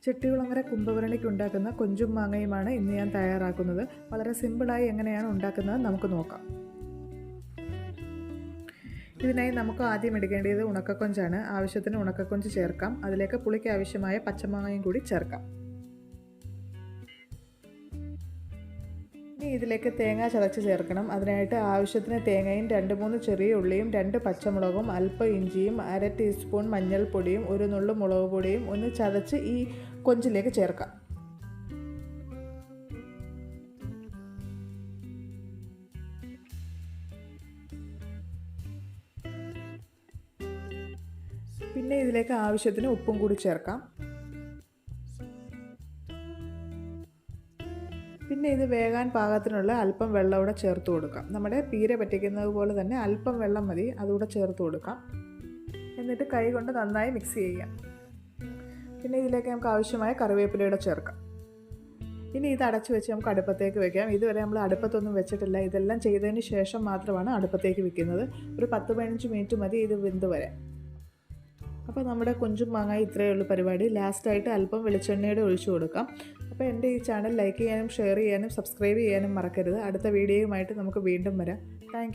ചെട്ടികുളങ്ങര കുംഭഭരണിക്ക് ഉണ്ടാക്കുന്ന കൊഞ്ചും മാങ്ങയുമാണ് ഇന്ന് ഞാൻ തയ്യാറാക്കുന്നത്. വളരെ സിമ്പിളായി എങ്ങനെയാണ് ഉണ്ടാക്കുന്നത് നമുക്ക് നോക്കാം. ഇതിനായി നമുക്ക് ആദ്യം എടുക്കേണ്ടത് ഉണക്കക്കൊഞ്ചാണ്. ആവശ്യത്തിന് ഉണക്കക്കൊഞ്ച് ചേർക്കാം. അതിലേക്ക് പുളിക്ക് ആവശ്യമായ പച്ചമാങ്ങയും കൂടി ചേർക്കാം. ഇനി ഇതിലേക്ക് തേങ്ങ ചതച്ച് ചേർക്കണം. അതിനായിട്ട് ആവശ്യത്തിന് തേങ്ങയും 2-3 ചെറിയ ഉള്ളിയും 2 പച്ചമുളകും അല്പം ഇഞ്ചിയും 1/2 ടീസ്പൂൺ മഞ്ഞൾപ്പൊടിയും 1 നുള്ളു മുളക് പൊടിയും ഒന്ന് ചതച്ച് ഈ കൊഞ്ചിലേക്ക് ചേർക്കാം. പിന്നെ ഇതിലേക്ക് ആവശ്യത്തിന് ഉപ്പും കൂടി ചേർക്കാം. പിന്നെ ഇത് വേകാൻ പാകത്തിനുള്ള അല്പം വെള്ളം കൂടെ ചേർത്ത് കൊടുക്കാം. നമ്മുടെ പീര പറ്റിക്കുന്നത് പോലെ തന്നെ അല്പം വെള്ളം മതി, അതുകൂടെ ചേർത്ത് കൊടുക്കാം. എന്നിട്ട് കൈ കൊണ്ട് നന്നായി മിക്സ് ചെയ്യാം. പിന്നെ ഇതിലേക്ക് നമുക്ക് ആവശ്യമായ കറിവേപ്പിലയുടെ ചേർക്കാം. ഇനി ഇത് അടച്ചു വെച്ച് നമുക്ക് അടുപ്പത്തേക്ക് വെക്കാം. ഇതുവരെ നമ്മൾ അടുപ്പത്തൊന്നും വെച്ചിട്ടില്ല. ഇതെല്ലാം ചെയ്തതിന് ശേഷം മാത്രമാണ് അടുപ്പത്തേക്ക് വെക്കുന്നത്. ഒരു 10-15 മിനിറ്റ് മതി ഇത് വെന്ത് വരാൻ. അപ്പോൾ നമ്മുടെ കൊഞ്ചും മാങ്ങായി ഇത്രയേ ഉള്ളൂ പരിപാടി. ലാസ്റ്റായിട്ട് അല്പം വെളിച്ചെണ്ണയുടെ ഒഴിച്ചു കൊടുക്കാം. അപ്പോൾ എൻ്റെ ഈ ചാനൽ ലൈക്ക് ചെയ്യാനും ഷെയർ ചെയ്യാനും സബ്സ്ക്രൈബ് ചെയ്യാനും മറക്കരുത്. അടുത്ത വീഡിയോയുമായിട്ട് നമുക്ക് വീണ്ടും വരാം.